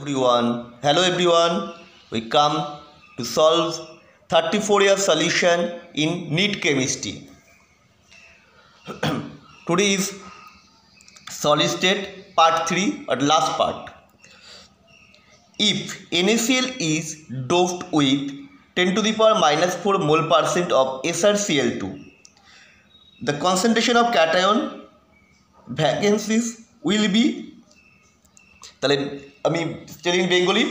Hello everyone. We come to solve 34-year solution in NEET chemistry. Today is solid state part 3 or last part. If NaCl is doped with 10 to the power minus 4 mole percent of SrCl2, the concentration of cation vacancies will be, তাহলে আমি stealing Bengali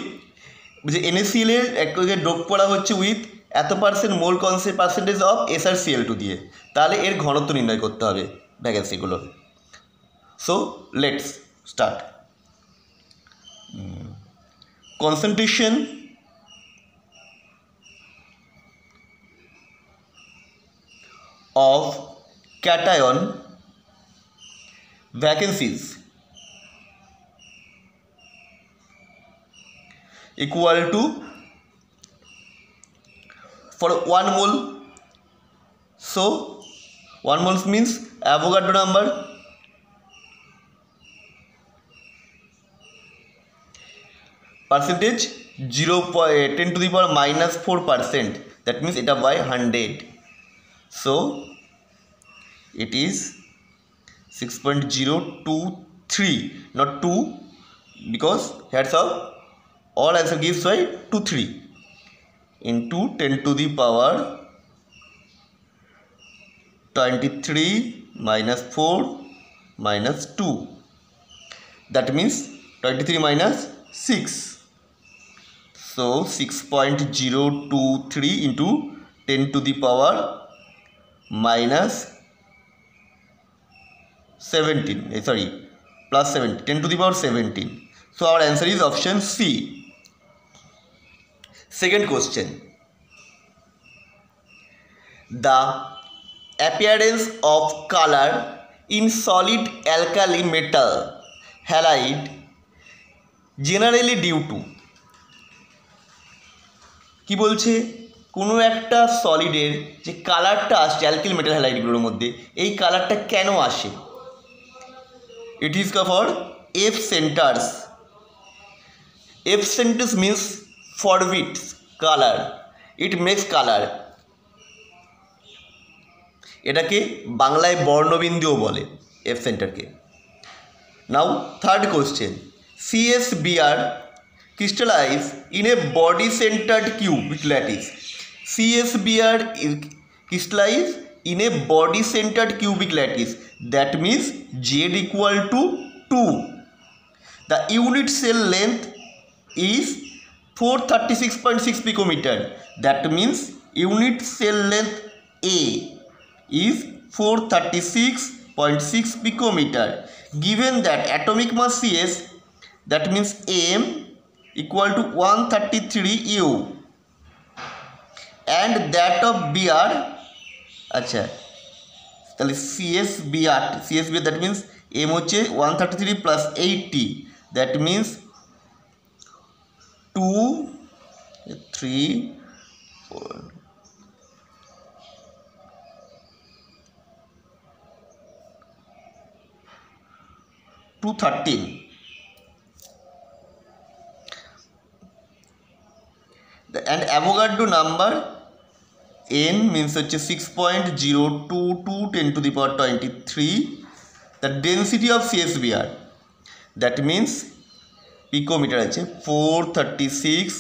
যে NaCl এর এককে dope করা হচ্ছে with এত percent mole percentage of SrCl2 দিয়ে, তাহলে এর ঘনত্ব নির্ণয় করতে হবে ভ্যাকেন্সিগুলোর। So let's start. concentration of cation vacancies equal to, for 1 mole, so 1 mole means Avogadro number, percentage 10 to the power minus 4%, that means এটা by 100, so it is 6.023, not 2, because heads of all answer gives by 23 into 10 to the power 23 minus 4 minus 2, that means 23 minus 6, so 6.023 into 10 to the power minus 17, plus 17, 10 to the power 17. So our answer is option C. Second question. The appearance of color in solid alkali metal halide generally due to, কি বলছে, কোনো একটা সলিডের যে কালারটা আসছে alkyl metal হ্যালাইডগুলোর মধ্যে, এই কালারটা কেন আসে? It is for F centres. F centres means forbits colour, it makes colour, এটাকে বাংলায় বর্ণবিন্দুও বলে এফ সেন্টারকে। Now third question. CSBr crystallize in a body centered cubic lattice. CSBr crystallize in a body centered cubic lattice, that means Z equal to 2. The unit cell length is 436.6 picometer, that means unit cell length A is 436.6 picometer. Given that atomic mass CS, that means M equal to 133 U, and that of Br, আচ্ছা তাহলে CSBr that means M হচ্ছে 133 plus 80, that means 2 3 4 213, and Avogadro number n means হচ্ছে 6.022 10 to the power 23. The density of CSBr, that means picometer আছে 436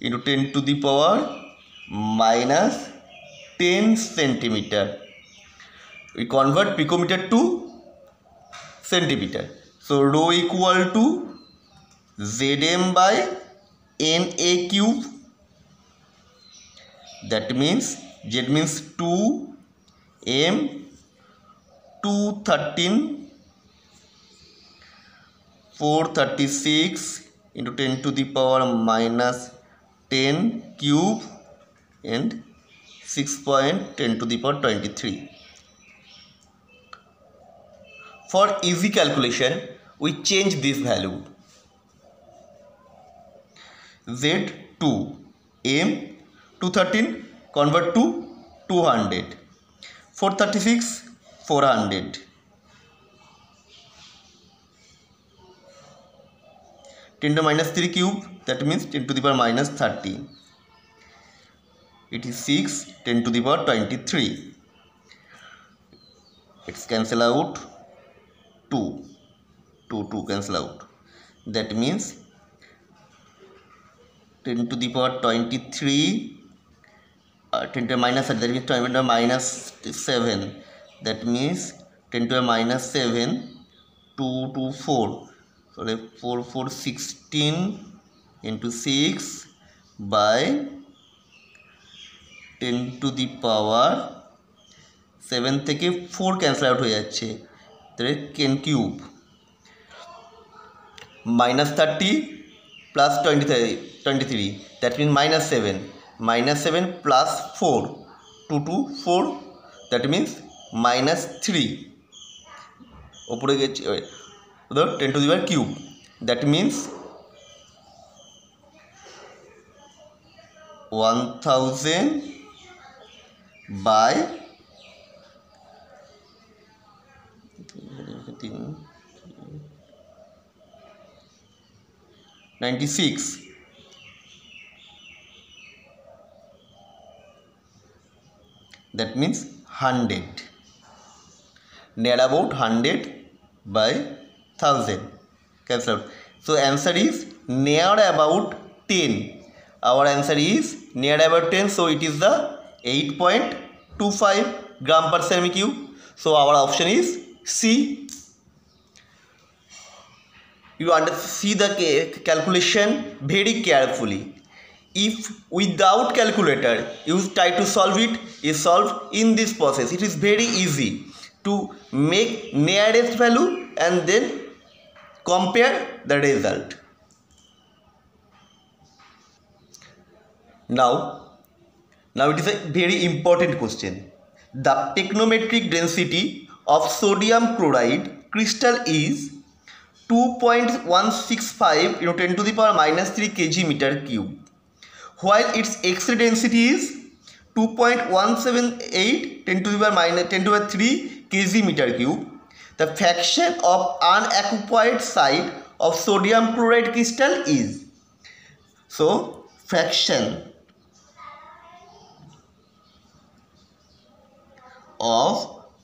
into 10 to the power minus 10 centimeter. We convert picometer to centimeter, so rho equal to Zm by Na cube, that means Z means 2 M 213 436 into 10 to the power minus 10 cube and 6.10 to the power 23. For easy calculation, we change this value. Z2 M 213 convert to 200, 436 400, 10 to the minus 3 cube, that means 10 to the power minus 30. It is 6, 10 to the power 23. It's cancel out 2. 2 cancel out. That means 10 to the power 23, 10 to the minus 30, that means 10 to the minus 7. That means 10 to the minus 7, 2 to 4. So 4, 4, 16 into 6 by 10 to the power 7 থেকে 4 cancel out হয়ে যাচ্ছে, তাহলে 10 cube minus 30 plus 23, that means minus 7. Minus 7 plus 4, 2 to 4, that means minus 3. ওপরে গেছে 10 to the power cube, that means 1000 by 96. That means 100. Near about 100 by 1000. Cancel out. So answer is near about 10. Our answer is near about 10. So it is the 8.25 gram per centimeter cube. So our option is C. You see the calculation very carefully. If without calculator you try to solve it, is solved in this process. It is very easy to make nearest value and then compare the result. Now it is a very important question. The technometric density of sodium chloride crystal is 2.165 into 10 to the power minus 3 kg meter cube, while its X-ray density is 2.178 10 to the power minus 10 to the power 3 kg meter cube. The fraction of unoccupied site of sodium chloride crystal is. So fraction of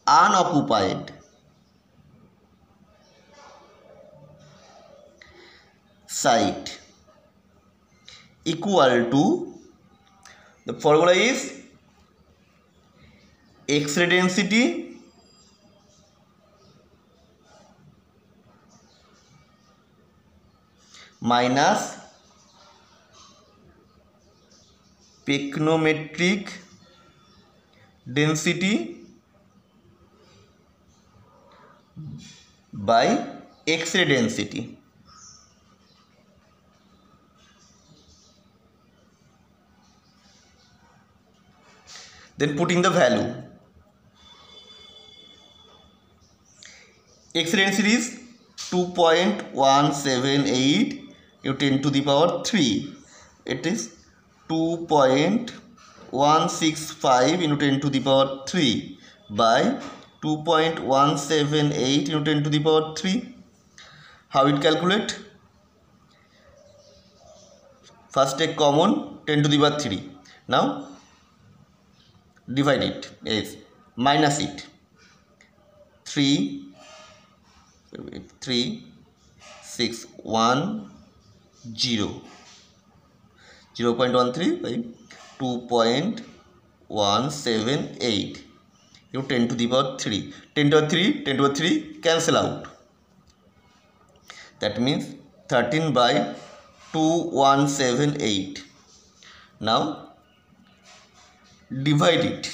unoccupied site equal to, the formula is X-ray density minus pyknometric density by X-ray density. Then putting the value. X-ray density is 2.178 into 10 to the power 3. It is 2.165 into 10 to the power 3 by 2.178 into 10 to the power 3. How it calculate? First take common 10 to the power 3. Now divide it, yes, minus it. 3 6 1 0 0.13 by 2.178 you 10 to the power 3. 10 to the 3 10 to the 3 cancel out. That means 13 by 2178. Now divide it.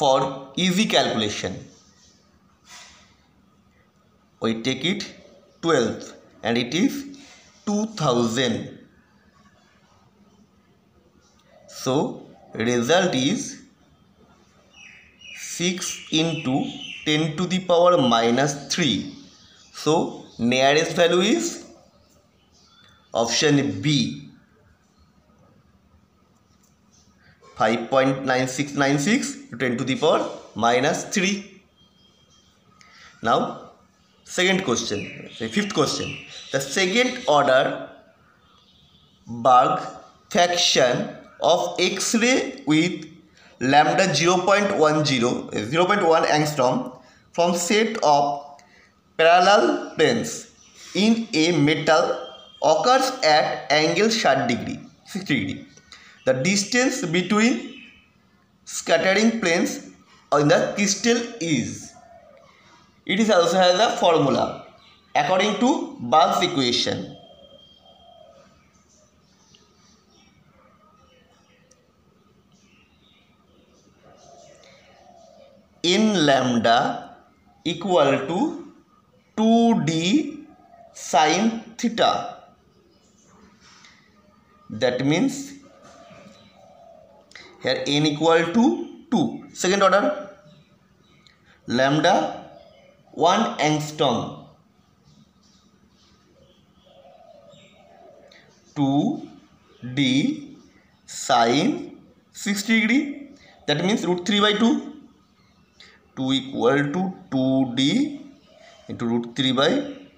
For easy calculation, we take it 12 and it is 2000. So result is 6 into 10 to the power minus 3. So nearest value is option B, 5.9696 to 10 to the power minus 3. Now Second question, fifth question. The second order Berg fraction of X-ray with lambda 0.1 angstrom from set of parallel planes in a metal occurs at angle 60 degree. The distance between scattering planes in the crystal is. It is also has a formula according to Berg's equation. In lambda equal to 2d sin theta. That means here n equal to 2. Second order, lambda 1 angstrom, 2d sin 60 degree. That means root 3 by 2. 2 equal to 2d into root 3 by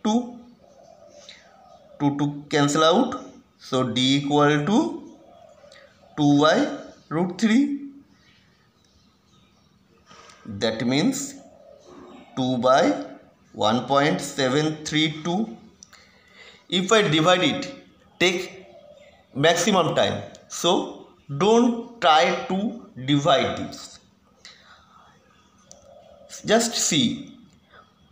2. 2 to cancel out. So d equal to 2 by root 3. That means 2 by 1.732. If I divide it, take maximum time. So don't try to divide this. Just see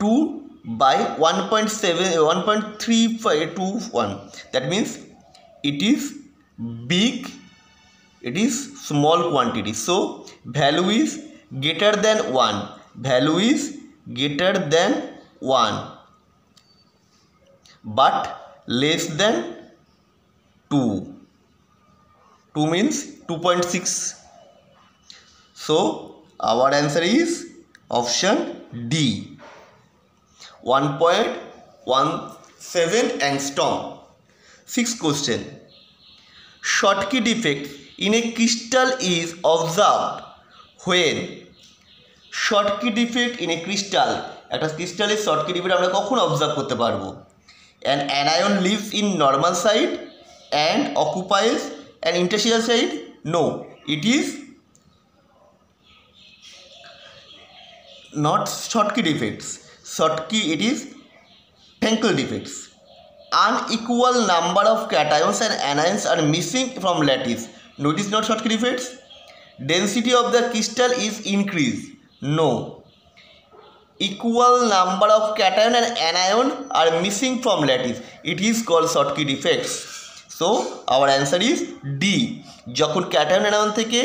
2 by 1.3521. That means it is big, it is small quantity. So value is greater than 1. Value is greater than 1 but less than 2. 2 means 2.6. So our answer is option D, 1.17 angstrom. Sixth question. Schottky defect in a crystal is observed when. Schottky defect in a crystal, একটা ক্রিস্টালের Schottky defect আমরা কখন observe করতে পারবো? An anion lives in normal side and occupies an interstitial side? No, it is not Schottky defects. Schottky, it is Frenkel defects. Unequal number of cations and anions are missing from lattice. No, it is not Schottky defects. Density of the crystal is increased. No. Equal number of cation and anion are missing from lattice. It is called Schottky defects. So our answer is D. যখন cation anion থেকে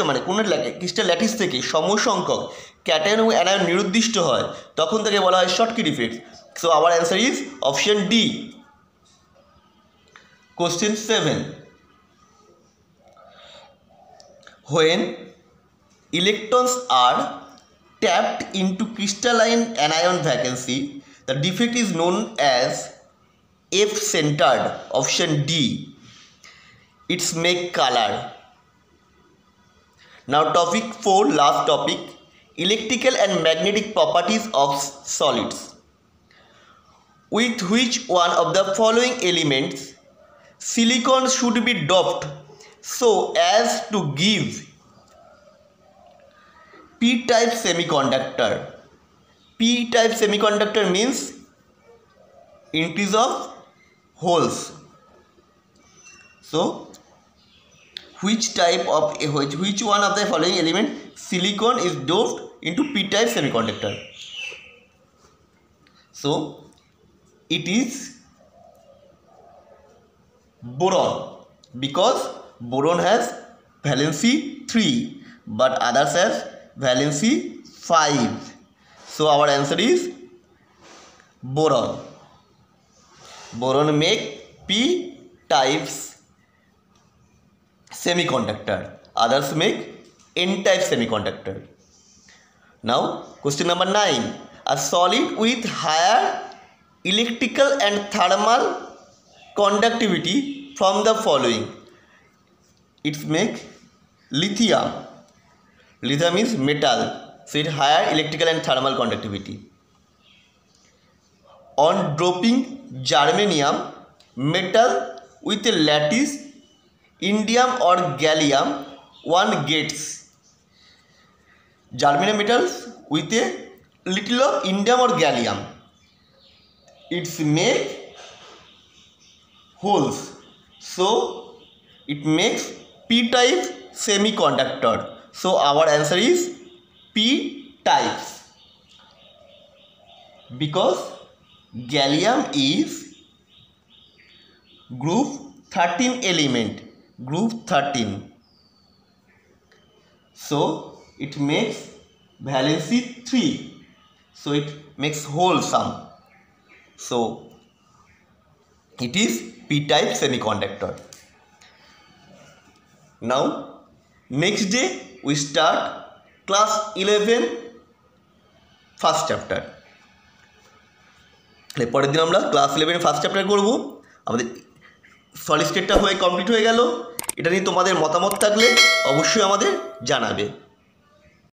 মানে কোন crystal lattice থেকে সমসংখ্যক cation এবং anion নির্দিষ্ট হয় তখন তাকে বলা হয় Schottky defects. So our answer is option D. Question 7. When electrons are tapped into crystalline anion vacancy, the defect is known as F-centered. Option D. It's make color. Now topic 4, last topic, electrical and magnetic properties of solids. With which one of the following elements silicon should be doped so as to give p-type semiconductor? P-type semiconductor means increase of holes. So which one of the following element silicon is doped into p-type semiconductor? So it is boron, because boron has valency 3 but others has valency 5. So our answer is boron. Boron make p types semiconductor, others make n-type semiconductor. Now question number 9. A solid with higher electrical and thermal conductivity from the following. It's make lithium. Lithium is metal, so it higher electrical and thermal conductivity. on dropping germanium metal with a lattice indium or gallium, one gets germanium metals with a little of indium or gallium. It's make holes, so it makes p-type semiconductor. So our answer is p-types, because gallium is group 13 element, group 13, so it makes valency 3, so it makes whole sum, so it is p-type semiconductor. Now next day we start class 11 first chapter. পরের দিন আমরা class 11 first chapter করব। আমাদের solid স্টেটটা হয়ে complete হয়ে গেল। এটা নিয়ে তোমাদের মতামত থাকলে অবশ্যই আমাদের জানাবে।